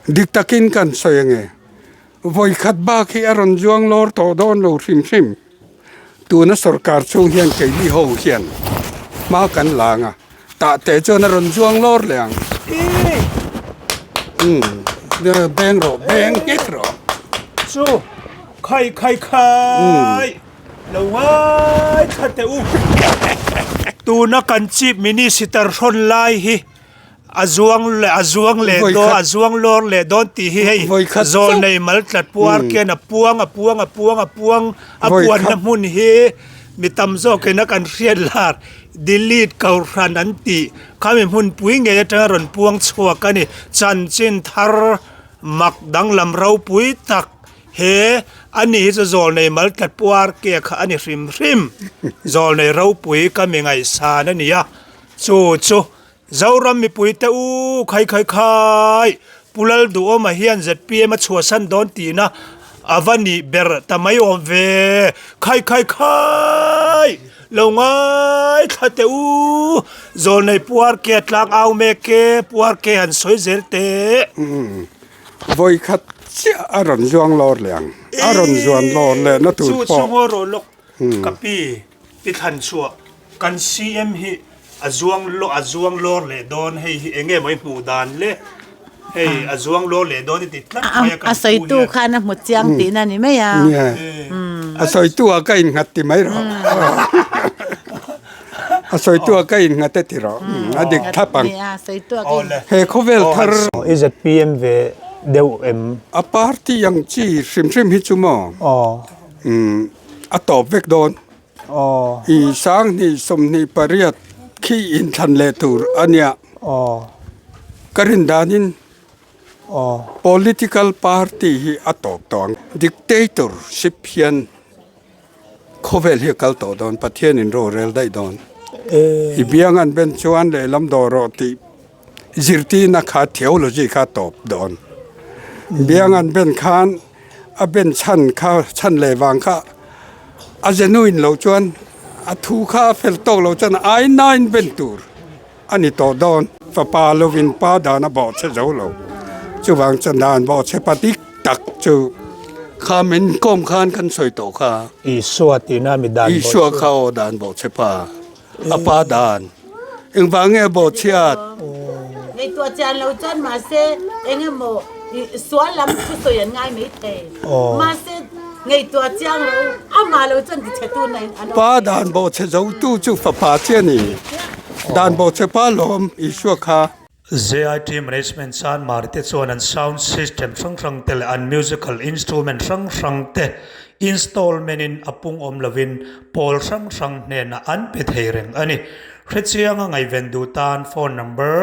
dik takin kan soyenge voi khat ba khi aron juang lor to don lo sim tu na sarkar chung hian ke li ho hian ma kan langa ta te chon aron juang lor leang de beng ro beng kit ro chu khai lo wai khate u tu na kan chip minister ron lai hi azuang le do azuang lor le don ti hi hei zol nei mal tlat puar ke na puang na mun hi mitam zo ke na kan rian lar delete kau ran an ti kami mun pui nge ta ron puang chua ka ni chan chin thar mak dang lam rau pui tak he ani hi zol nei mal tlat puar ke kha ani rim zol nei rau pui ka mi ngai sa na ni ya chu Zauram mi pui te u khai pulal du oma hian ZPM a chua san don ti na avani ber tamai om ve khai lo ngai thate u zol nei puar ke tlak au me ke puar ke han soi zel te voi khat chia aron juang lor leang aron juan lor le na tu po chu ro lok kapi ti than chua kan CM hi azuang lor le don hei enge mai mu dan le hei azuang lor le don ti tla a soi tu khana mu chiang ti na ni me ya a soi tu a kai ngat ti mai ro a soi tu a kai ngat ti ro a dik thapang a soi tu a he khovel thar is at PM ve deu em a party yang chi sim hi chu mo a top vek don i sang ni som ni pariat khi in than le tur ania karin danin political party hi atop tong dictatorship hian khovel hi kal to don pathian in ro rel dai don ibiang an ben chuan le lam do ro ti zirti na kha theology kha top don biang an ben khan a ben chan le wang kha a genuine lo chuan a thu kha fel to lo chan ai nine ben tur ani to don fa pa lovin pa da na bo che zo lo chu wang chan dan bo che patik tak chu kha men kom khan kan soi to kha i suati na mi dan i sua kha o dan bo che pa a pa dan eng wang e bo chiat nei tua chan lo chan ma se enge mo sual lam chu so yan ngai mai the ma se ngay tua chiang lo ama lo chân thì chạy tu này pa dan bo che zo tu chu fa pa che ni dan bo che pa lom i sua kha ZIT management san marite chuan an sound system sang tel an musical instrument sang te installment in apung om lovin pol sang ne na an pe theireng ani hrechianga ngai vendu tan phone number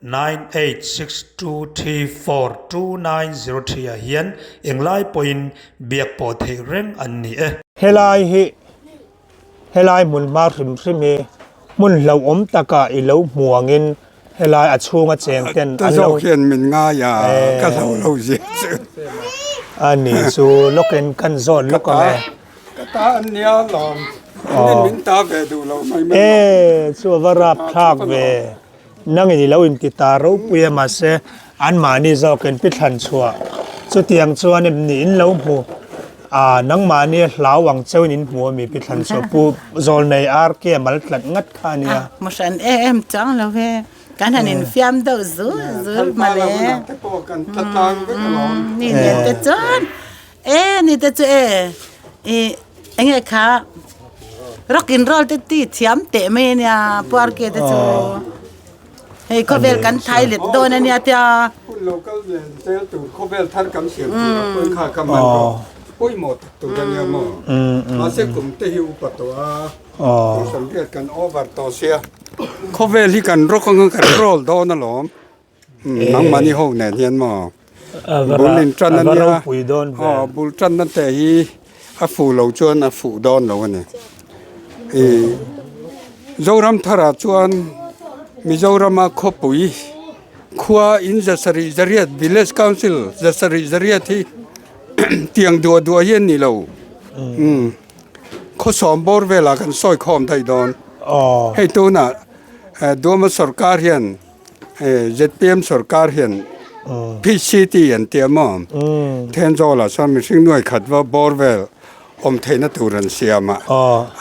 9862342903 hian englai point biak po theireng an ni helai mun ma rim me mun lo om taka I lo muangin helai a chunga cheng ten an lo hian min nga ya ka lo ji ani chu loken kan zon lokale ka ta an nia lom min ta ve du lo mai chu varap thak ve nang ni lo in ti ta ro puya ma se an ma ni zo ken pi than chua chu tiang chuan ni in lo mu nang ma ni hlawang cheu in mu mi pi than chu pu zol nei ar ke mal tlat ngat khania mo san em chang lo ve kan hanin fiam do zu ma le ni te chon ni te chu enge kha rock and roll te ti thiam te me nya par ke te chu hey khovel kan thai let do na nya tia local sel tu khovel thar kam siam tu kha kaman poi mo tu da nya mo ma se kum te hi upatwa som riat kan over to sia khovel hi kan ro kan roll do na lom nang mani ho ne hian mo bulin tran na nya bul tran na te hi a fu lo chuan a fu don lo ne zoram thara chuan Mizorama khopui khua in zasari zariat village council zasari zariat hi tiang dua hian ni lo kho som bor vela kan soi khom thai don hei tu na doma sarkar hian ZPM sarkar hian พี่ชีตีอันเตียมอมเทนโจละซ้อนมีสิ่งหน่วยขัดว่าบอร์เวลอมเทนตูรันเซียมา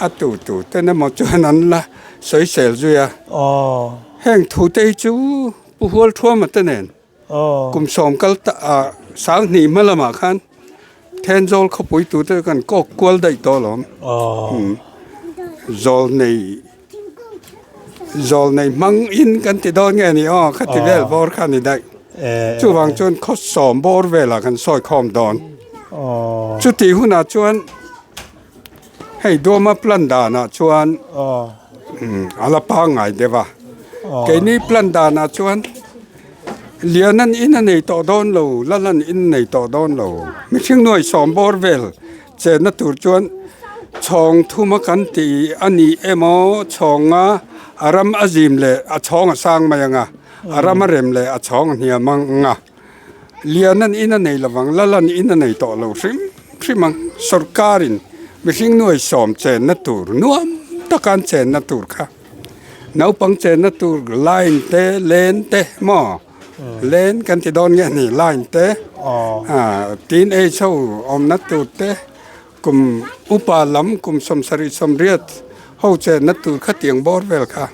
อัตูแต่นั่นมอจนั้นละสวยเซลจุยแห่งทูเตจูผู้หัวทั่วมาตั้งแต่กุมสอมกัลตาสาวหนีมาละมาคันเทนโจลเขาปุยตูเตกันก็กวลได้ตัวหลอมโจลในมังอินกันติดอนไงนี่ขัดที่เวลบอร์คันนี่ได้จู่วางจนเขาสอมบอร์เวลกันซอยคอมดอนจุดที่หุ่นจวนให้ดูมาพลันดานะชวนอะไรพังไงเดี๋ยวว่าแกนี่พลันดานะชวนเลียนั้นอินในต่อดอนเราแล้วนั่นอินในต่อดอนเราไม่ใช่หน่วยสอมบอร์เวลเจนนัตุชวนช่องทุ่มกันตีอันนี้ช่องอารามอาจิมเลยช่องสร้างมายังอารามเร็มเลยช่องเนี่ยมังเลียนั้นอินในระวังแล้วนั่นอินในต่อเราซิมังสุรการินไม่ใช่หน่วยสอมเจนนัตุนัวตะการเจนนัตุค่ะน้าปังเจนนัตุไลน์เตเลนเตหม้อเลนกันที่โดนเงี้ยนี่ไลน์เตตีนเช่าอมนัตุเตกุมอุปาลัมกุมสมสริสมเรียดเขาเจนนัตุขัดยังบอร์เวลค่ะ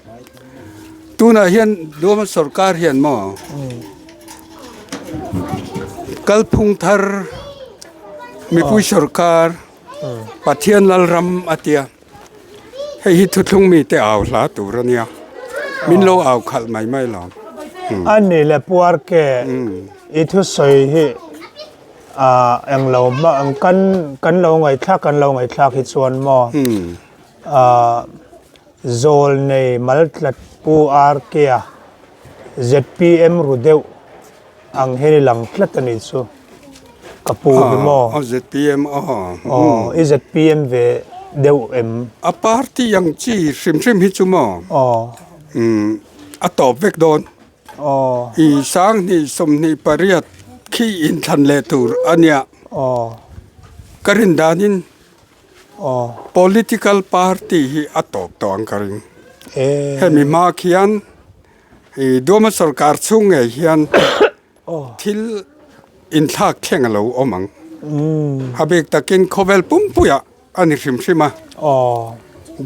ตัวน่ะเห็นดูมันสุรการเห็นหม้อกัลพุงทาร์มีผู้สุรการปะเทียนลลรำอาเตียให้ฮิตทุกมีแต่เอาลาตูรเนี่ยมินโลเอาขัดไม่หรอกอันนี้แหละปวดแกอีทุสอยฮีอังเรามาอังกันเราไงทักกันเราไงทักฮิตส่วนมอโซลในมัลตัดปูอาร์เกีย ZPM รูเดวอังเฮนิลังพลัดนิสุกับปูบิโมZPM ZPM เวเดวอาปาร์ตี้ยังจีซิมฮิจุโมตอบเวกโดนอีสางนี่สมนี่ปริยัติขี้อินทันเลตูร์อันเนี้ยกรินดานินpolitical party ฮีตอบตองกรินเห็นมีมาเขียนดูมาสุรการชุ่งเฮียนทิลอินทักแข่งเราอมังฮับเอกตะกินโคเวลปุ่มปุยอันนี้ซิมา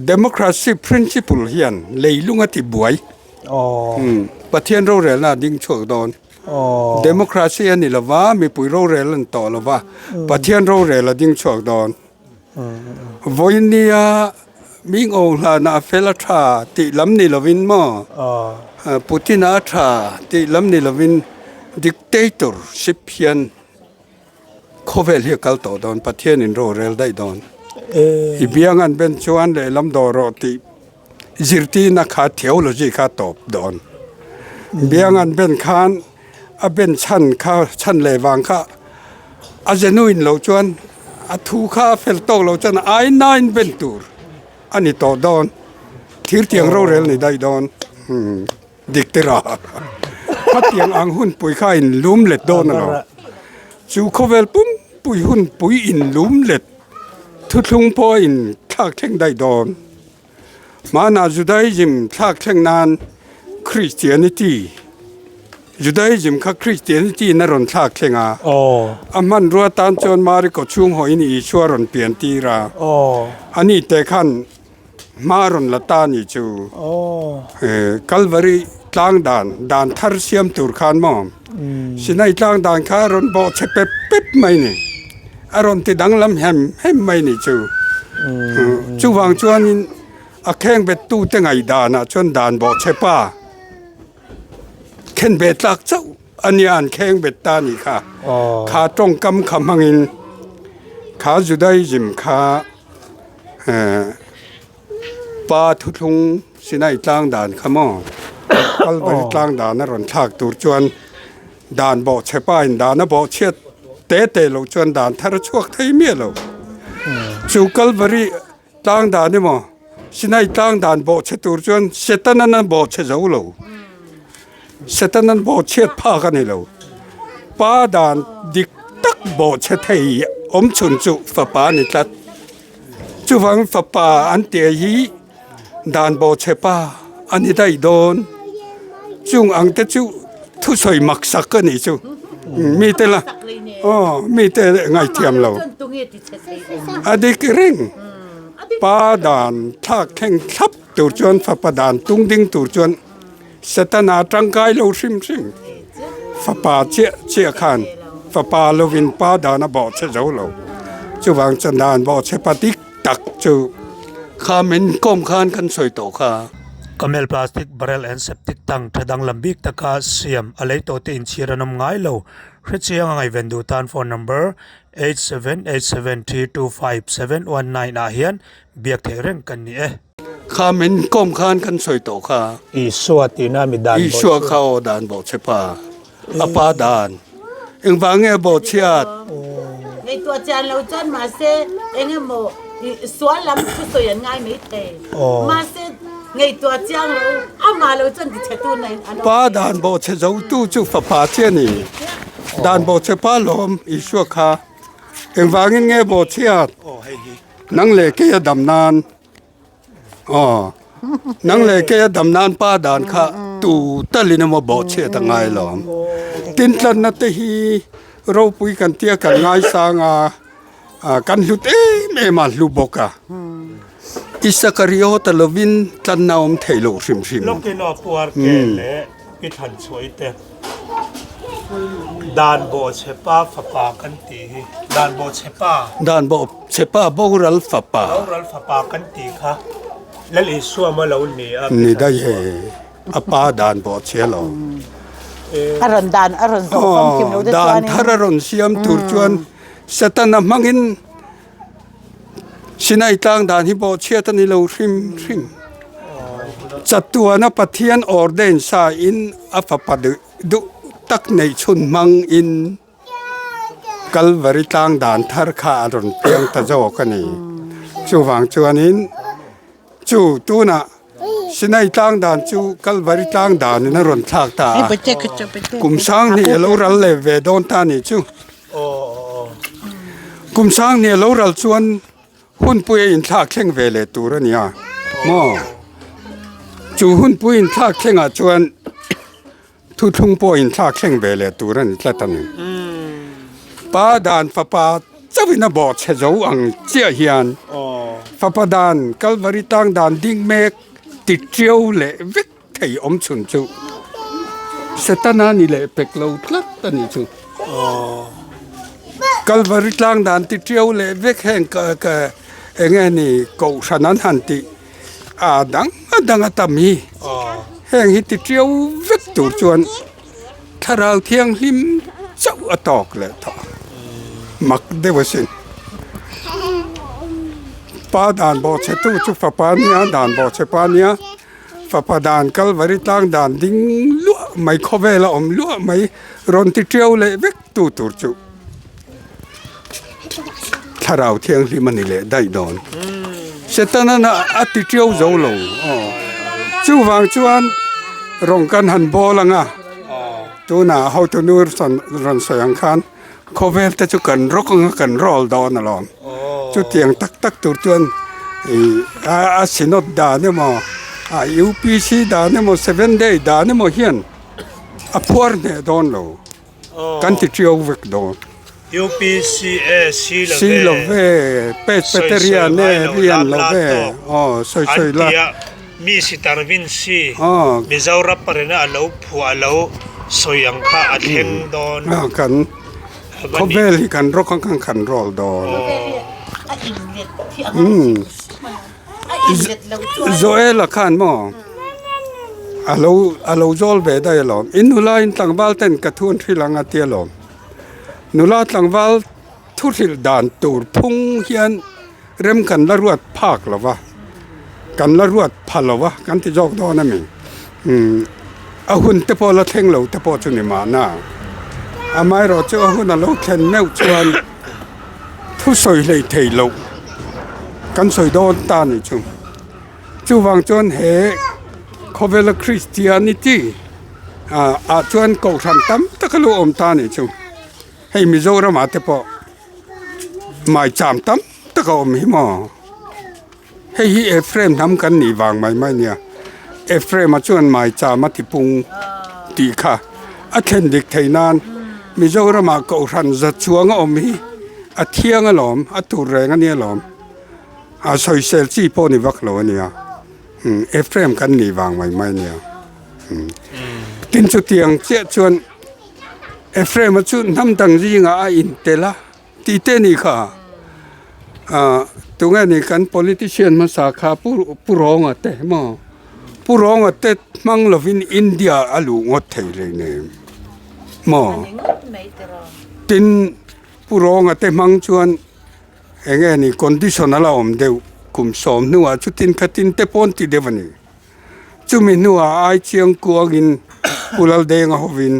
democracy principle เฮียนเลยลุงอธิบวยประเทศเราเรลน่ะดิ้งช่วยโดนdemocracy อันนี้ละว่ามีปุยเราเรลันต่อละว่าประเทศเราเรลดิ้งช่วยโดนวันนี้มิงโอลานาเฟลทราติลำนิลวินมอปูตินาทราติลำนิลวินdictatorship เพียนโคเวลเฮียกัลต่อโดนประเทศนินโรเรลได้โดนอีเบียงอันเป็นชวนเลยลำดอรติจิรตีนักขาเทียวโลจิขาตอบโดนเบียงอันเป็นขานเป็นชั้นข้าชั้นเลวังข้าอาเจนุอินเราชวนทูข้าเฟลโตเราจนไอ้นายเป็นตูร์อันนี้ต่อโดนทิรเตียงโรเรลนี่ได้โดนดิกเตอร์พัดยังอังหุ่นปุยข้าอินลุ่มเล็ดโดนน่ะจูโคเวลปุ่มปุยหุ่นปุยอินลุ่มเล็ดทุกลุงพ่ออินทักแท่งได้โดนมานาจุดาอิมทักแท่งนานคริสเตียนิตี้จุดาอิมข้าคริสเตียนิตี้นั่นรอนทักแท่งอามันรัวตันจนมาริโกชุ่งหอยนี่ชัวรอนเปลี่ยนตีราอันนี้แต่ขันมารอนละตานี่จูคัลวารีต่างด่านทาร์เซียมตูร์ขานมอมสินัยต่างด่านข้ารอนบอกเชเป๊ะไม่นี่อารอนติดังลำแฮมไม่นี่จูวางจวนอาแข้งเบ็ดตู้ตั้งไงด่านจนด่านบอกเชป้าเข็นเบ็ดลักเจ้าอันนี้อันแข้งเบ็ดตานี่ค่ะขาตรงกำคำหังินขาจุได้ยิมขาปาทุทุงสินัยต่างด่านขมอกัลบริต่างด่านนั่นรอนทักตูจวนด่านบอกเชป้าด่านนั่นบอกเชียเตะเราจวนด่านทารชวกไทยเมียเราจูกัลบริต่างด่านนี่มั้งสินัยต่างด่านบอกเชตูจวนเสตันนั้นบอกเชเจ้าเราเสตันนั้นบอกเชพากันนี่เราป้าด่านดิกตักบอกเชไทยชุนจุฝป้านี่ตัดจูฟังฝป้าอันเตียยีด่านบอกเชป้าอันนี้ได้โดนจุงอังเตจูทุสอยมักสักกันนี่จู มีแต่ละอ๋อมีแต่ไงเทียมเราอดีกเร่งปาดานทักแข่งทับตูจวนฟ้าปาดานตุงดิ้งตูจวนสตนาจังกายเราซิมฟ้าปาเจียขานฟ้าปาเราวินปาดานบอกเจ้าเราจูวางจันดานบอกเชปติกตักจูข้ามันก้มขานกันสวยโตข้าKamel plastic barrel and septic tank thadang lambik taka siam alai to te in chiranam ngai lo hrichiang ngai vendu tan phone number 8787325719 a hian biak the reng kan ni e ข้ามันก้มขานกันสวยโตข้า I swati na mi dan อีชัวเข้าดานบอกเชปาอปาดานเอ็งวางเงบอกเชียด ในตัวจานเราจนมาเซเองโมสวนลำคือสวยง่ายไม่เทมาเซไงตัวจางเราเอามาเราจนจะตัวไหน ป้าดานบอกเชเจ้าตู้จูฟ้าป่าเชียนี่ดานบอกเชป้าลมอีชัวข้าเอ็งวางเงบอกเชียด oh hey gi นังเลกยดำนานอ๋อนังเลกยดำนานป้าดานข้าตูตะลินมาบอกเชียตั้งไงหลอมตินลันนัตฮีเราปุยกันเตียกันง่ายสางกันลุดเมมาลุบกะอิสกริโอตะลวินตันนาวมเทโลริม Lokin o puar ke le pithan choi te dan bo chepa fapa kan ti dan bo chepa ดานบอกเชป้าบอกรัลฟ้าป่า ral fapa kan ti kha lal i suwa ma lo ni a นี่ได้เฮอป้าดานบอกเชียหลอม อรอนดานอรอนโซฟอมคิมเราได้ ดา ตัวน นี้ ทารอนเสียมตูจวนสตานามังอินสินัยต่างดานฮิบอเชียตันิโลริมจัดตัวนับปะเทียนออร์เดนซาอินอัฟปัดดุตักในชุนมังอินกัลวริต่างดานทารคาอรอนเปียงตะโจกันนี่จูวังจวนินจูตูน่ะสินัยต่างดานจูกัลวริต่างดานนี่นรอนทากตา ไปเจ๊กจะไปเจ๊ กุมช้างนี่เรารัลเลเวดอนตานี่จู oh กุมช้างนี่เรารัลชวนหุ่นปุยอินทากเข่งเวเลตูระเนี่ยมอจูหุ่นปุยอินทากเข่งอาชวนทุทุงปุยอินทากเข่งเวเลตูระนี่ละตันป้าดานฟ้าป่าจะวินาบอดเชจาวอังเจียเฮียน oh ฟ้าป่าดานกัลวริตังดานดิ้งเมกติดเจียวเลวิกไทยอมชุนจูเสตนานี่เลเป็กเราพลัดตันนี่จู กัลวาริตลางดานติเทียวเลเวกแห่งกะเองนี่กูฉะนั้นหันติดังตามีแห่งฮิติเทียวเวกตูจวนถ้าเราเที่ยงลิมเจ้าอตอกเลยท่อมักเดวสินป้าดานบอกเชตูจุฟ้าปานียดานบอกเชปานียฟ้าปาดานกัลวาริตลางดานดิ้งลัวไม่ขเวลาลัวไม่รอนติเทียวเลเวกตูจูถ้าเราเที่ยงที่มันนี่แหละได้โดนเสร็จนั้นนะอติเที่ยวโจโลจู่วางจวนรองกันหันบอลังอ่ะตัวน่ะเขาตัวนู้นสันรันสยังคันเขาเวลแต่จุกันรกกันรอลดอนน่ะลอมจู่เตียงตักตัวจวนสินอดดาเนี่ยมั้งUPC ดาเนี่ยมั้ง7 day ดาเนี่ยมั้งเฮียนพัวเนี่ยโดนโลกันติเที่ยวเวกโดนUPCA si lo ve peteria ne rian lo ve soi la mi si tarvin si mi zaura parena alo phu alo soyang kha atheng don kan ko vel hi kan ro kan rol don zoela khan mo alo zol ve da lom inula in tang bal ten ka thun thilanga tia lomนุลาตังวัลทุริลดานตูรพุงเฮียนเริ่มกันละรวดภาคหรอวะกันละรวดพัลหรอวะกันที่จอกดอนนั่นเองอาหุ่นเตปอละเทงเหลาเตปอจุนิมาน่าอาไม่รอเจ้าหุ่นน่ะเราเข็นแนวชวนทุสอยเลยเทโลกันสอยโดนตานี่จุจูวังจวนเฮคอเวลคริสเตียนิตี้จวนกอชันตั้มตะกลุอมตานี่จุให้มิโซรามาเตปอไม่จำตั้มตะกอมหิมอให้ฮีเอฟเรมทำกันนี่วางไม่เนี่ยเอฟเรมมาชวนไม่จามาติปุงตีค่ะอาเทนดิกไทยนาน มิโซรามาก็รันจัดช่วงอมีอาเที่ยงอลอมอาตูแรงอันนี้อลอมอาซอยเซลซีโพนิวักโลเนี่ยเอฟเฟรมกันนี่วางไว้ไหมเนี่ยกินจุดเตียงเจ้าชวนเอฟเฟรมมาชุดน้ำตังจีงอาอินเตล่าที่เตนี่ค่ะตรงนี้กัน politician มาสาขาผู้ร้องอ่ะแต่หมอผู้ร้องอ่ะแต่มังลวินอินเดียอาลูงดไทยเลยเนี่ยหมอตินผู้ร้องอ่ะแต่มังชวนเองนี่ conditional อมเดียวคุมสมนัวชุดตินขัดตินเตปอนติเดวันนี้จุมินัวไอเชียงกัวกินผู้ลเดงหวิน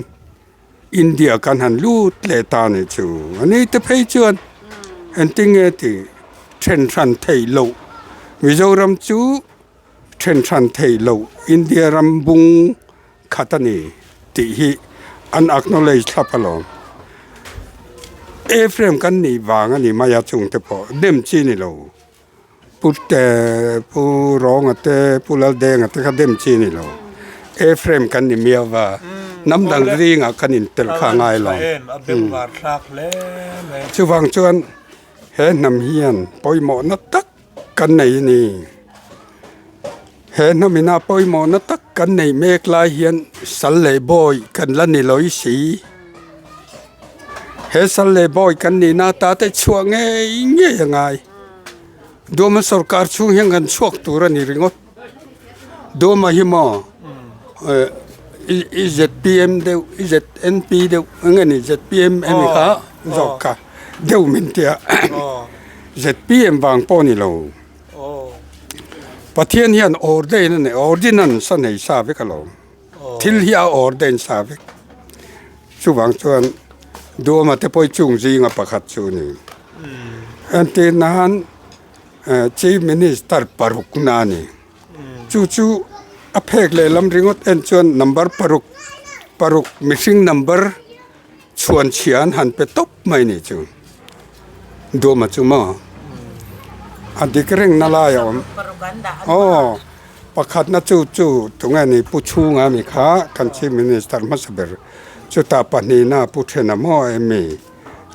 อินเดียกันหันลูดเลตานี่จูอันนี้เตไปชวนอันติงเอติเทรนทรันไทยโลมิโซรัมจูเทรนทรันไทยโลอินเดียรัมบุงขัตนีติฮิอันอักโนเลจทับพลองเอฟเรมกันนี่วางอันนี้มายาจุงเตปอเดมจีนี่โลพูดแต่ผู้ร้องแต่ผู้ละแดงแต่ก็เดมจีนี่โลเอฟเรมกันนี่เมียว่าน้ำดังรีงกันอินเตลข้างไงหรอช่วงชวนเห็นน้ำเฮียนปอยหมอนัตักกันในนี่เห็นน้ำมินาปอยหมอนัตักกันในเมฆลายเฮียนสัลเลบอยกันละนี่ลอยสีเห็นสัลเลบอยกันนี่นาตาแต่ช่วงเงี้ยยังไงดูมาสกัดช่วงยังกันช่วงตัวนี่ริงอดดูมาหิมะZPM เดียว ZNP เดียวงั้นนี่ ZPM เอ็มค่ะจอกค่ะเดี๋ยวมินเตีย ZPM วางปอนี่เราประเทศนี้ออร์เดนนั่นออร์ดินันสันให้ทราบกันเราทิลเฮียออร์เดนทราบช่วงชวนดูมาแต่พอจุงจีงประคัดชูนี่อันที่นั้นชีฟมินิสเตอร์ปารุกนานี่จู่ๆอเพกเลยลำริงอดเอ็นชวนนัมเบอร์ปารุกมิชิงนัมเบอร์ชวนเชียนหันไปตบไม่นี่จูดูมาจูมาอันที่เร่งนาลายอมประคัดนะจู่ตรงนี้ผู้ชูงามิขาคันชีฟมินิสเตอร์มาสเบอร์จุตาปนีนาผู้เทนามอเอมี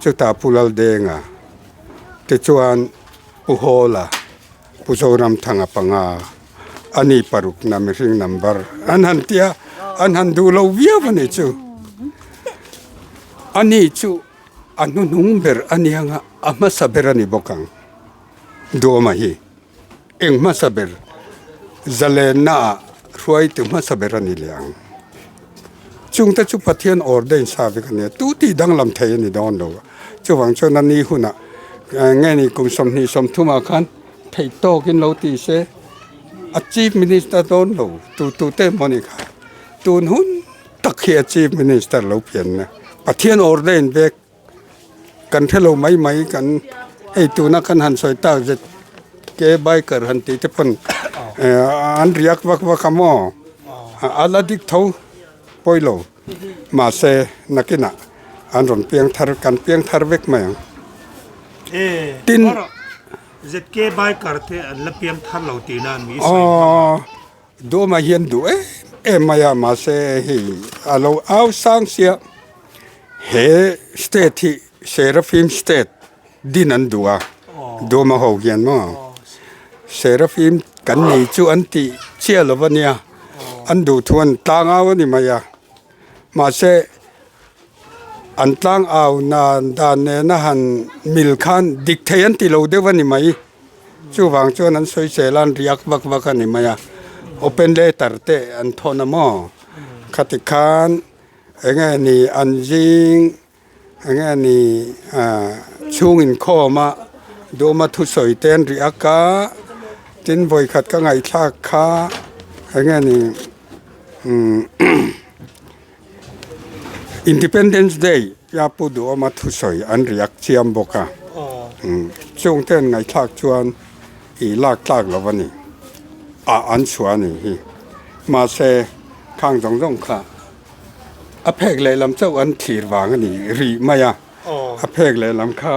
จุตาผู้ลเดงะติจวนผู้โฮลาผู้โจรำทางปังอาอันนี้ปารุกนามิริงนัมเบอร์อันหันเตียอันหันดูเราเวียวันนี้จูอันนี้จูอันนู้นนุ่งเบอร์อันนี้งะอามาสเบอร์นี่บกังดูมาฮีเอ็งมาสเบอร์จะเลน่ารวยถึงมาสเบอร์นี่เลี้ยงจุงแต่จุปะเทียนออร์เดนซาบิกันเนี่ยตู้ที่ดังลำเทียนนี่ดอนดูจุหวังชนนี้หุ่นอ่ะไงนี่กุมสมนี่สมทุมาคันไทยโตกินเราตีเสอาชีพมินิสเตอร์ดอนดูตู้เต้มอนี่ค่ะตูนหุ่นตักเขียอาชีพมินิสเตอร์เราเปลี่ยนนะปะเทียนออร์เดนเบกกันเทเราไม่กันไอ้ตัวนักขันหันสอยตาจะเก็บใบกระหันตีที่เป็นอันเรียกว่าขโมยอะไรดิกเท่าปอยโลมาเซนักกินะอันรอนเปียงทาร์กันเปียงทาร์เวกมาอย่างตินZK ใบกระเทละเปียงทาร์เหล่าตีนานมีดูมาเห็นดูมายามาเซฮีเราเอาสังเสียเฮสเตที่เซราฟิมสเตทดินันดูมาหกเห็นมั้งเซราฟิมกันนี่จูอันตีเชี่ยลวันเนี่ยอันดูทวนต่างเอานี่มายามาเซอันต่างเอานานดานเนนะหันมิลคันดิกเทียนติโลเดวันนี่ไหมจูวางจูนั้นสวยเซลันเรียกบักนี่มายาโอเปนเลเตอร์เตอันโทนามอคติคานเงี้ยนี่อันจิงเงี้ยนี่ช่วงอินข้อมาดูมาทุสอยเตนเรียกาจินบอยขัดก็ไงทักขาเงี้ยนี่Independence Day ยาปูดูมาทุสอยอันเรียกเชียมบกะช่วงเต้นไงทักชวนอีลากแล้ววันนี้อันชวนนี่มาเซข้างตรงค่ะอเพกเลยลำเจ้าอันถีวางนี่รีมายาอเพกเลยลำข้า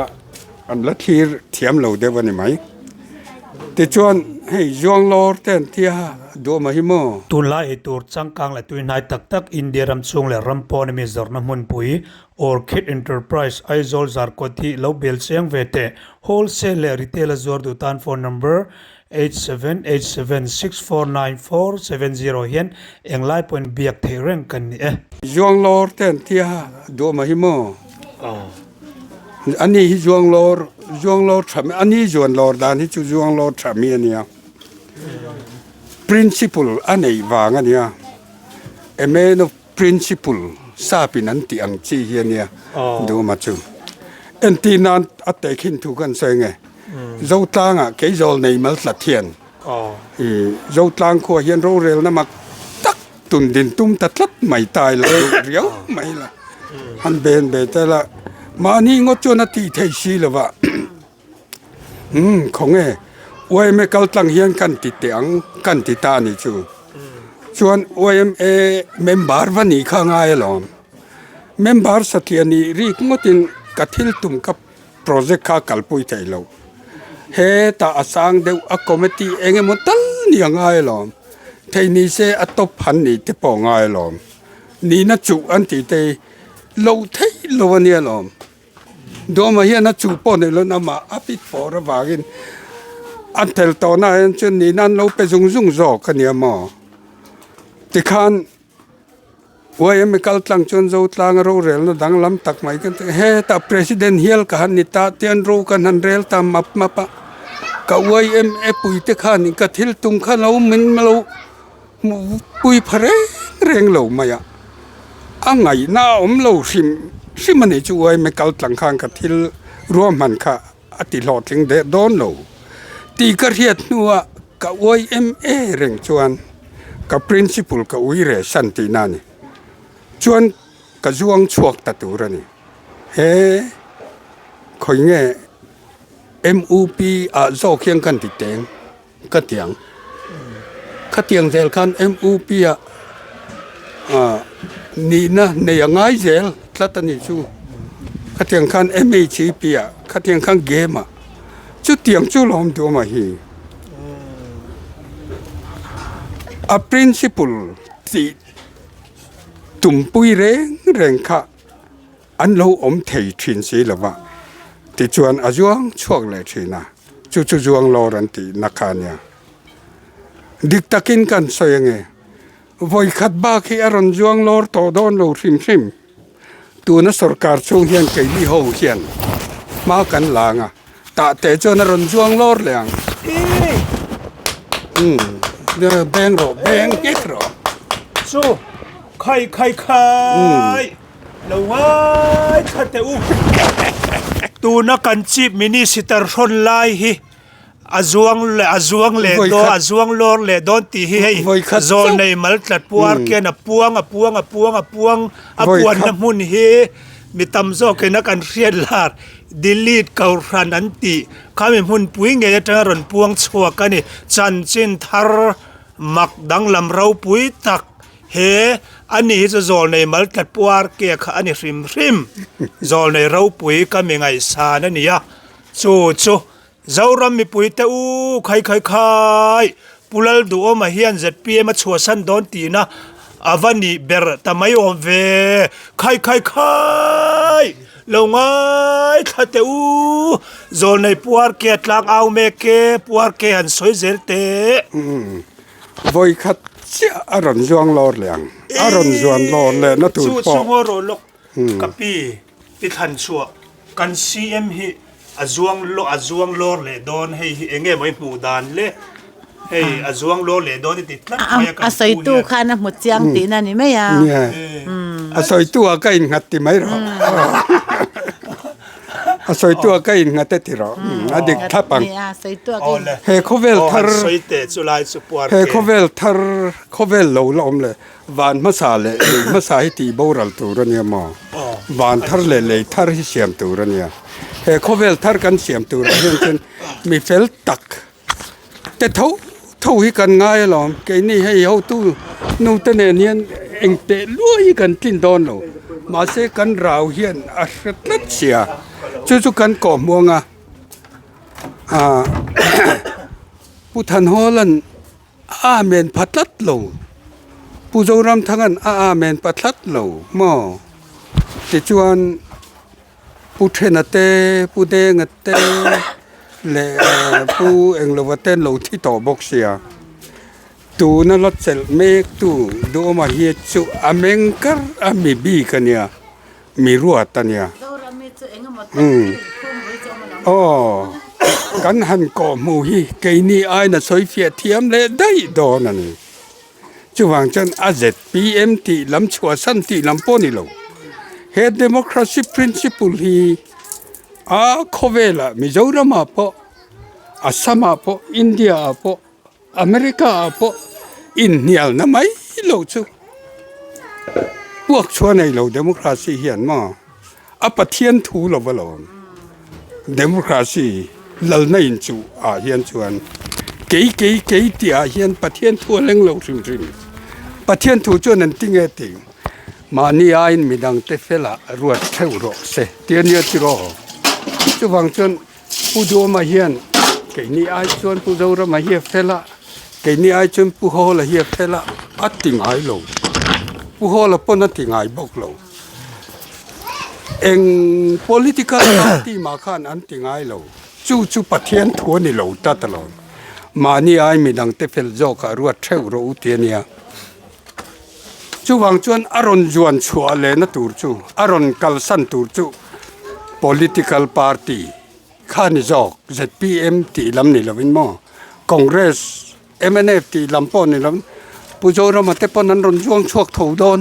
อันละทีเทียมเราเดี๋ยววันนี้ไหมแต่ชวนให้ยองลอเต้นที่ ดูมาหิโม ตุลาไอตูร์จังกังและตุยนายตักอินเดียรำซุงและรำปอนมิจร์น้ำมันปุย Orchid Enterprise ไอโซลซาร์กตีเลวเบลเซียงเวเต Wholesale และ Retail จวดดูตัน phone number 8787649470 เฮียนเอ็งไลน์เป็นเบียกเทเรงกันนี่จวงลอร์เต็นที่ฮะดูมาหิโมอันนี้จวงลอร์ทำอันนี้จวงลอร์ด้านที่จวงลอร์ทำมีเนี่ย principle อันไหนวางอันเนี่ย a man of principle ซาปินันติอังจีเฮียเนี่ยดูมาจุเอ็นตีนันอัตเตคินทุกันเสงเจ้าต่างอ่ะเกี่ยวในมัลตะเทียนเจ้าต่างขวเฮียนโรเรลนะมักตักตุนดินตุ้มตัดลัดไม่ตายเลยเรียวไม่ละอันเบนแต่ละมานี่งดจนตีเทชีเลยวะของว่าไม่เกาตั้งเฮียนกันติดเตียงกันติดตานี่จูชวนว่าเมมบาร์วันนี้ข้างไงหรอเมมบาร์สัตยานี่รีกงดินกัดทิลตุมกับโปรเจกต์ข้ากัลปุยไทยเราเฮตาอาสังเดวอักคอมเมตี้เองหมดตั้งนี่ยังไงหรอไทยนี่เสอัตตพันนี่ที่ปองไงหรอนี่นัดจูอันที่เตเราไทยเราเนี่ยหรอดูมาเฮียนัดจูปนเลยนะมาอภิษฟอร์บากินอันเทลตอนนั้นจนนี่นั่นเราไปซุ่งจอกกันเนี่ยมาที่ขันว่ายังไม่กัลตังจนเราตังเราเรลนะดังลำตักไม่กันเฮ้แต่ president เฮียลกันนี่ตาเตียนรู้กันหันเรลตามมาปะก็ว่ายังปุยที่ขันนี่ก็ทิลตุงขันเรามันเราปุยพระเร่งเราไม่อะอันไงน่าเราสิมันนี่ช่วยไม่กัลตังขันก็ทิลรวมมันค่ะอติหลอดถึงเดดอนเราตีกระเทียดนัวก็ว่ายังเร่งชวนกับ principle ก็วิเรสันตินั่นชวนกับจวงชวกตัดตัวนี่เฮ้คอยเงี้ย MUP โซเคียงกันติดเตียงก็เตียงเซลกัน MUP นี่นะในยังไงเซลทัดนี่ชูก็เตียงกัน MHP ก็เตียงกันเกมจุดเตียงจูลอมตัวมาฮีprinciple ที่ตุ่มปุยเร่งค่ะอันเราเททินสิละวะที่ชวนอาจวงช่วงเลยทีนะจวงลอรันตินักการเนี่ยดิกตะกินกันสวยไงวัยขัดบ้าขี้อรอนจวงลอร์ต่อดอนเราริมตัวนักสการช่วงเฮียนเกี่ยห้องเฮียนมากันหลังแต่จวนอรอนจวงลอร์เลยเดี๋ยวแบงเก็ตรอสู้ใครแล้วว่าถ้าแต่ตูนักการจีบมินิสิตาร์ชนไล่ฮิอาจวงเลยโดอาจวงลอร์เลยโดนตีให้โซนในมัลตัดปัวเกนปวงน้ำมุนเฮมีตำโซเกนักการเรียนลาดดิลีดเการันอันติข้ามีมุนปุยเงยจะรอนปวงชัวกันนี่จันจินทาร์มักดังลำเราปุยตักเฮอันนี้จะโซนในมัลตัดปัวเกะข้าอันนี้ริมโซนในเราปุยก็มีไงสานั่นนี่ยะจู่เจ้ารำมีปุยแต่ใครปุลลดูมาเฮียนเจ็ดปีมาชัวสันโดนตีนะอาวันนี้เบอร์แต่ไม่อมเวใครแล้วไงถ้าแต่โซนในปัวเกตลางเอาเมเกปัวเกหันสวยเจเตวัยขัดเจ้าอารอนจวงลอร์เลยอารอนจวงลอร์เลยนะตัวพ่อสู้โรลกกับพี่ทันชัวกันซีเอ็มฮีอาจวงลอร์เลยโดนให้เองไม่หมู่ดานเลยให้อาจวงลอร์เลยโดนติดนั่นอาศัยตู้ข้านะหมดเจียงตีนั่นนี่ไม่ยาอาศัยตู้ก็อินหัดติไม่หรออาศัยตัวก็อินหัดติหรออดีตทับปังเฮโคเวลทาร์เฮโคเวลทาร์โคเวลเราล้อมเลยวันมาสาเลยมาสาให้ตีโบราณตัวเนี่ยมอวันทาร์เลยทาร์ให้เสียมตัวเนี่ยเฮโคเวลทาร์กันเสียมตัวเห็นจนมีเฟลตักแต่เท่าให้กันง่ายหรอแกนี่ให้เขาตู้นู่นแต่เนี่ยเองเตะลุยกันทิ้งโดนเรามาเสกันราวเฮียนอัศจรรย์เสียจู่ๆกันก่อมัวงผู้ทันฮอลัน อาเมนพัดลัดโลผู้เจ้ารำทั้งนั้นอาเมนพัดลัดโลมอติจวนผู้เทนเตผู้เดงเตและผู้เองโลวเต้นโลที่ต่อบกเสียตูนั่นรถเซลเมกตูดูมาเฮียจูอเมงกัร์อามีบีกันเนี่ยมีรัวตันเนี่ยอ๋อกันหันก่อมูฮีเกนี่ไอ้น่ะสวยเฟียเทียมเลยได้ดอนั่นจู่วางจนอาเซพีเอ็มทีลำชัวสันติลำปอนี่โลเฮดเดโมคราซีพรินซิปลฮีโคเวล่ามิโซรามาปออัสสามาปออินเดียปออเมริกาปออินเนียลนะไม่โลจูพวกชวนในโลเดโมคราซีเหียนมาปะเทียนทูโลวะโลเดโมคราซีลลนัยจูเหียนชวนเก๋ที่เหียนปะเทียนทูเล็งโลริมปะเทียนทูจวนนั้นติงติงมานี่ไอ้มีดังเตฟละรวดเทวโรเสเตียนเยติโรจู่วางจนผู้ดูมาเฮียนเก๋นี่ไอ้ชวนผู้ดูรมาเฮียเฟละเก๋นี่ไอ้ชวนผู้ฮอละเฮียเฟละติงไอ้โลผู้ฮอละปนติงไอ้บกโลเอง political party มาขันอันติงไอ้โลจู่ปะเทียนทัวนี่โลตัดโลมานี่ไอ้มีดังเตฟลโจกรวดเทวโรอุเตียเนียจู่วางจวนอารอนจวนชัวเลนตูร์จู่อารอนกัลสันตูร์จู่ political party ข้านิจอก ZPM ที่ลำนี่ละวินมอ Congress MNF ที่ลำปอนนี่ละผู้โจรมาเตปอนันรอนจวงชวกถูดอน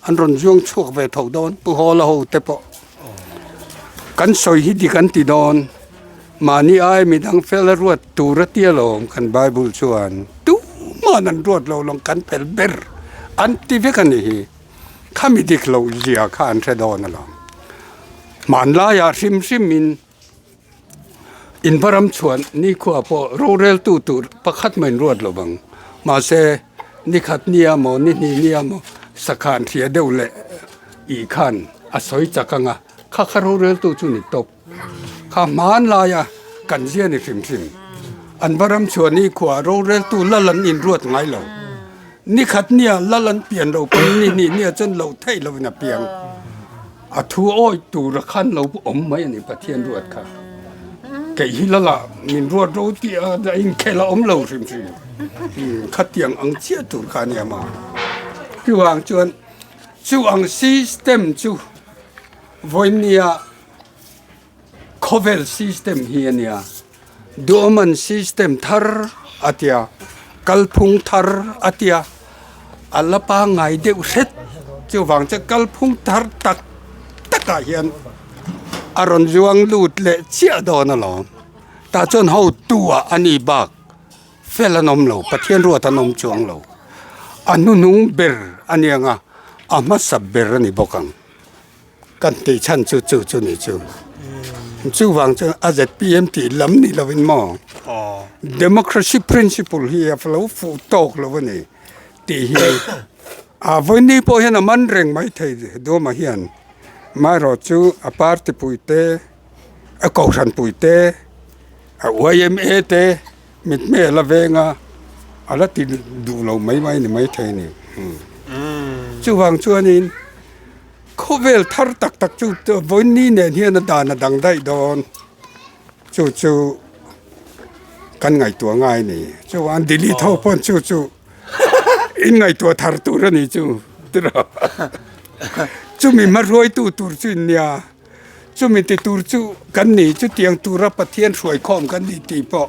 อันรอนจวงชวกเวถูดอนผู้ฮอละหูเตปอกันสอยฮิดีกันติดอนมานี่ไอมีดังเฟลรวดตูระเตียลมกันไบเบิลชวนตูมานันรวดเราลงกันเพลเบอร์อันที่เวกันนี่ข้ามีดิกเราเจียข้าอันเทดอนนั่นละมันลายาซิมอินพรำชวนนี่ขวบพอโรเรลตูประคัดเหมือนรวดเราบังมาเซนี่ขัดเนียมนี่เนียมสกานเทียเดวเละอีขันอาศัยจักงะข้าโรเรลตูจุนิตบข้ามันลายากันเสียนี่ซิมอันพรำชวนนี่ขวบโรเรลตูละลันอินรวดไงเรานี่ขัดเนียละลันเปลี่ยนเราเป็นนี่เนี่ยจนเราไทยเราเนี่ยเปลี่ยนทูอ้อยตูระคันเราอมไม่นี่ประเทียนรวดค่ะแกฮิละละมินรวดรู้ที่อินแค่ละอมเราซิมขัดยังอังเชียตูร์ขานี่มาคือวางจวนจู่อังซิสเต็มจู่วันนี้โคเวลซิสเต็มเฮียเนี่ยดูมันซิสเต็มทาร์อัตยากัลพุงทาร์อัตยาอัลลปางไงเดือดเสร็จจู่วางจะกัลพุงทาร์ตักกาเฮียนอารอนจวงลูดเละเชียดอนหลอมตาจนเฮาตัวอันนี้บักเฟลนมเหลาปะเทียนรัวตนมจวงเหลาอันนุงเบรอันยังอามาสับเบรนี่บกังกันติชันจู่นี่จู่วางจะอาจจะพีเอ็มตีลำนี่เราเป็นมอ democracy principle เฮียฟลาวฟูตอกเราวันนี้ตีเฮียวันนี้พอเห็นมันเร่งไม่ไทยดูมาเฮียนมารอจูอาพาร์ตปุยเตกอชันปุยเตYMAเตมิดเมลเวงอะไรที่ดูเราไม่นี่ไม่ใช่นี่จู่วางชวนนี้โคเวลทาร์ตักจู่วันนี้เนี่ยเฮียนดานดังได้ดอนจู่กันไงตัวง่ายนี่จู่อันดิลิทอปอนจู่อินไงตัวทาร์ตูรนี่จู่ตระจู่มีมารวยตูร์จุนเนี่ยจู่มีติตูร์จู่กันนี่จู่เตียงตูรับประเทียนสวยคอมกันดีตีปอ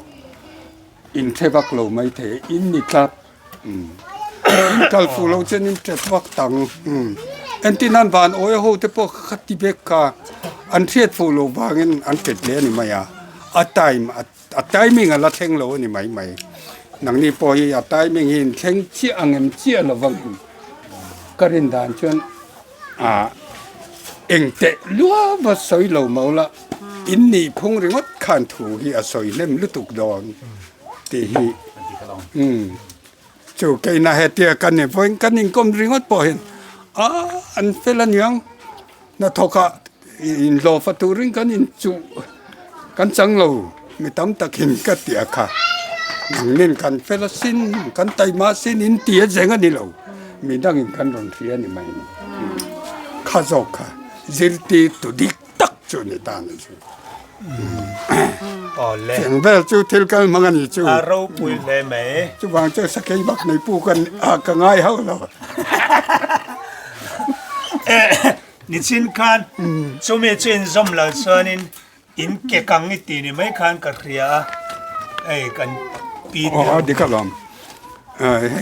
อินเทบักโลไม่เทอินนี่ครับกัลฟูเราจะนิ่มเจ็ดวักตังอันที่นั่นบานโอ้ยโหแต่พวกขัดที่เบกกาอันเทียดฟูโลบางอันเจ็ดเลี้ยนี่ไม่อัตายมิงอันละเทงโลนี่ไม่หนังนี่พออัตายมิงหินเทงเชี่ยงเงินเชี่ยละวังกรินดานชวนเอ็งเตะลัวว่าสวยเหล่าเมาละอินนี่พงเรื่องวัดขันถูที่สวยเล่มลุตุกดอนตีฮีจู่ไกน่าเฮตียกันเนี่ยพอเห็นกันยิ่งก้มเรื่องวัดพอเห็นอันเฟลันยังน่าทอกะอินโลฟัตุริงกันอินจู่กันจังเราไม่ตั้มตะกินกัดเตียค่ะ นังเล่นกันเฟลสินกันไตมาสินอินเตียเจงอันนี้เรามีดังอินกันรอนเทียนี่ไม่ข้าจอกค่ะจิรตีตุดิกตักจูนี่ตานี่จู อ๋อเล่ เสียงเบลจูทิลกันมังอันนี้จู อารมณ์ปุยเลยไหม จูวางเจ้าสกายบักในปูกันกัง่ายเฮาเรา นิชินคันสมัยเช่นจอมหลังส่วนอินเกกังนิตีนี่ไม่คันกับเรียกันปี อ๋อดีครับผม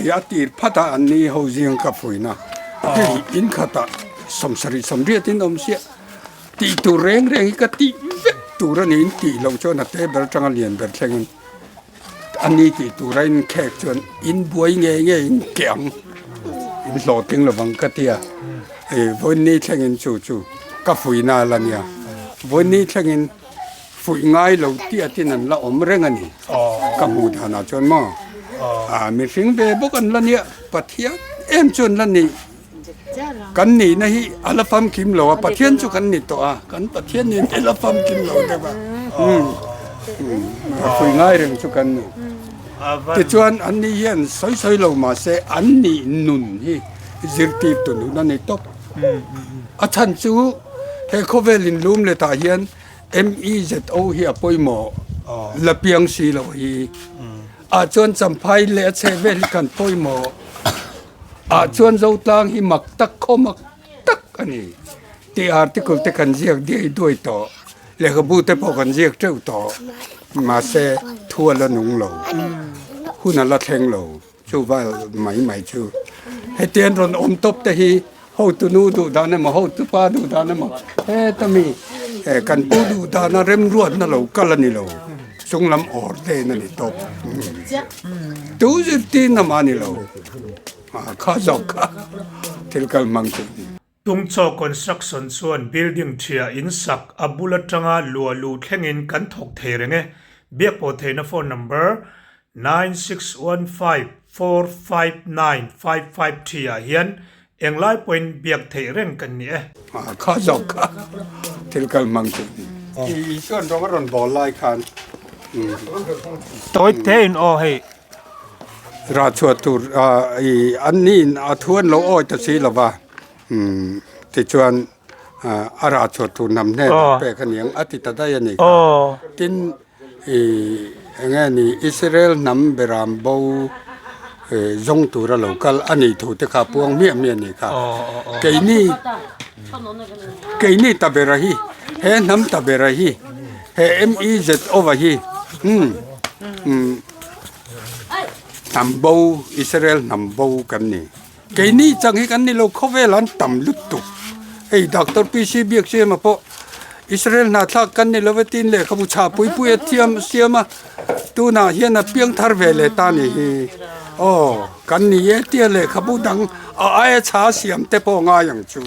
ยาตีพัดอันนี้เขาเรียงกับฝุ่นนะที่อินขัดสมสริสมเรียตินอมเสียตีตัวเร่งก็ตีตัวนี้ตีเราชนเตะเบลจังเลียนเบลเชงอันนี้ตีตัวเร่งแขกชนอินบวยเงี้ยอินเกี่ยงอินโหลดทิ้งระวังกติยาวันนี้เชงอินจู่กับฝุ่นน่าละเนี่ยวันนี้เชงอินฝุ่นง่ายเราที่อาทิตย์นั้นละอมเร่งอันนี้กับมูดานาชนมั่งมีสิ่งเบบุกันละเนี่ยปะเทียเอ็มชนละนี่กันนี่นะฮีอัลฟัมคิมโลปะเทียนจุกันนี่ตัวกันปะเทียนนี่อัลฟัมคิมโลได้ปะคุยง่ายเรื่องจุกันนี่แต่ชวนอันนี้ยันสวยๆเรามาเสอันนี้นุนฮีจิรตีตัวนู้นนั่นนี่ตบอาจารย์จูเฮโคเวลินลูมเลตาเฮียน MEZO ฮีอปอยโมละเปียงสีเราฮีอาจวนจำพายเลเซเวลิกันปอยโมอาจวนเจ้าตังหิมักตักโคมักตักอันนี้ที่อาร์ติคุลเตกันเรียกดีด้วยต่อเลขบูเตพอกันเรียกเจ้าต่อมาเซทั่วละหนุ่งเหลาหุ่นละแทงเหลาชูว่าไม่ชูให้เตียนรอนอมตบแต่ฮีhow tu nu du dana ma how tu pa du dana ma he tami kan pu du dana rem ruat na lo kalani lo sunglam or de na ni top tu zirti na mani lo kha jok til kal mang tu tung cho construction chuan building thia in sak abula tanga lu thlengin kan thok therenge biak po theina phone number 9615459555 thia hian englai point biak thei reng kan ni kha jok til kal mang tu i son rong ron bol lai khan toy thein o heราชวตุอันนี้อาทวนเราอ้อยตะซีละว่าที่ชวนอาราชวตุนำแน่เปกันยังอติตได้ยันนี่กินไงนี่อิสราเอลนำเบรามโบจงตัวเราก็อันนี้ถูกแต่ขาพวงเมียนี่ค่ะเกนี่ตาเบรฮีเฮน้ำตาเบรฮีเฮMEZ over hereนำบูอิสราเอลนำบูกันนี่เกนี่จังให้กันนี่เราเข้าเวลาต่ำลุตุไอ้ด็อกเตอร์พีซีเบียกเสียมาพออิสราเอลนาทักกันนี่เราเวทีนเลยขบุชาปุยเทียมเสียมาตัวน่ะเฮียน่ะเปียงทาร์เวเลตานี่โอ้กันนี่เตี้ยเลยขบุดังไอ้ชาเสียมเตปง่ายอย่างจู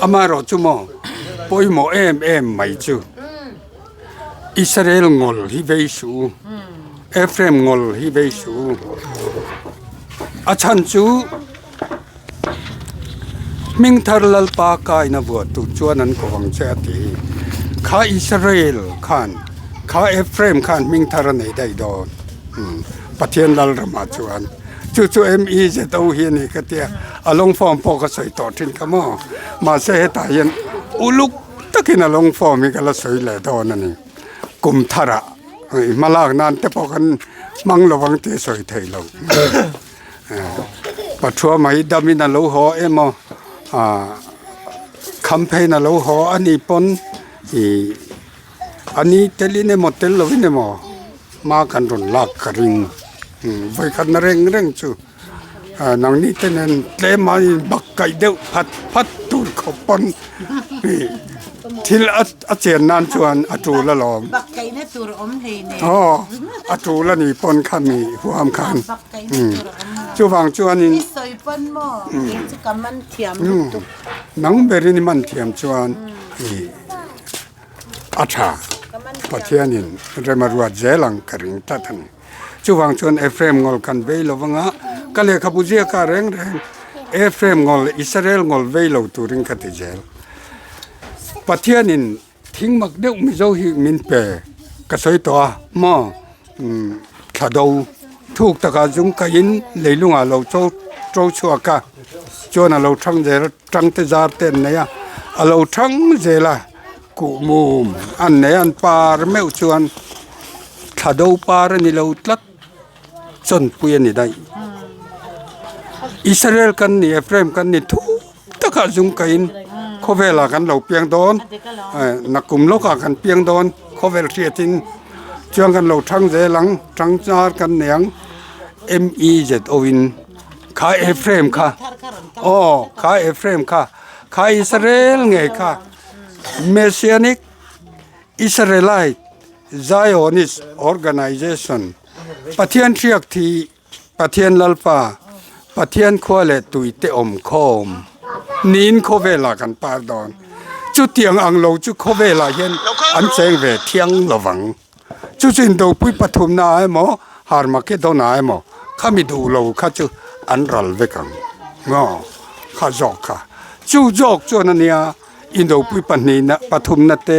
อามารอจูโมปุยโมเอ็มไม่จูอิสราเอลงอลฮิเวชูเอฟเรมงอลฮิเวชูอาชันจูมิงทาร์ลลปากายนวัวตุจวนนั้นก็วังเชติข้าอิสราเอลขันข้าเอฟเรมขันมิงทาร์ในได้ดอนปะเทียนลัลรมาจวนจู่MEZเอาเฮียนี่ก็เตียอลงฟอร์มพอก็ใส่ต่อทิ้งขมอมาเสตายันอุลุกตะกินอลงฟอร์มมีกันละสวยเลยดอนนั่นนี่กุมทาระมาลากนานแต่พอกันมังระวังเตะสอยไทยเราปัจจุบันไม่ดำมินาโลหอเอ็มคัมเพนนาโลหออันนี้ปนอันนี้เตลินเนมเตลโลวินเนมมากันรุนลากกระริงไว้กันเร่งจูนังนี้เตนันเลมาบักไก่เดียวพัดตูดขบปนที่อาเจียนนานชวนอาจูละลอมบักไก่เนี่ยตัวอมเลยเนี่ยอ๋ออาจูละนี่ปนขามีหัวอำคันบักไก่เนี่ยตัวอมจูฟังจวนนี่สวยปนหม้อจะกำมันเทียมนังเบรินี่มันเทียมจวนอาชาปะเทียนินเรมารัวเจลังกริงตัทันจูฟังจวนเอฟเรมงอลกันเวลวังะก็เลยขบุเจียกาเร่งเอฟเรมงอลอิสราเอลงอลเวลตูริงคัติเจลปะเทียนินทิ้งมักเดียวมิโซฮิมินเปกระสอยตัวหม้อ ขะดูถูกตะกาจุงกะยินเลยลุงเราโจชัวกะจวนเราทั้งเจรทั้งเตจาร์เต้นเนี่ยเราทั้งเจละกูมุมอันเนี่ยอันปาร์เมวชวนขะดูปาร์นี่เราตัดจนปุยนี่ได้อิสราเอลกันนี่เอฟเรมกันนี่ทุกตะกาจุงกะยินเขาเวลากันเราเปียงโดนนักกุมโลกกันเปียงโดนเขาเวลเทียตินจวนกันเราทั้งเจลังทั้งจาร์กันเนียงMEZOIN ข้าเอฟเรมค่ะอ๋อข้าเอฟเรมค่ะข้าอิสราเอลไงค่ะ Messianic Israelite Zionist Organization ปะเทียนเรียกทีปะเทียนลัลปาปะเทียนขั้วเลตุยเตอมโคมนินโคเวลากันปาดอนจุดเตียงอังโลจุโคเวลาเห็นอันเจงเวเทียงระวังจุดจินดูปุยปฐุมนาไอหมอฮาร์มาเกโดนาไอหมอข้ามีดูเราข้าจะอันรัลเวกังงอข้าจอกค่ะจูจอกจวนเนี่ยอินโดปุยปันนีนะปฐุมนาเต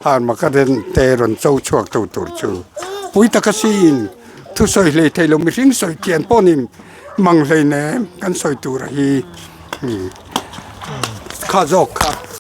หารมาก็เดินเตรอนเจ้าชวกตัวจูปุยตะกสินทุสอยเลยเทลมิริงสอยเทียนป้อนิมมังเลยเนกันสอยตัวระฮีข้าจอกค่ะ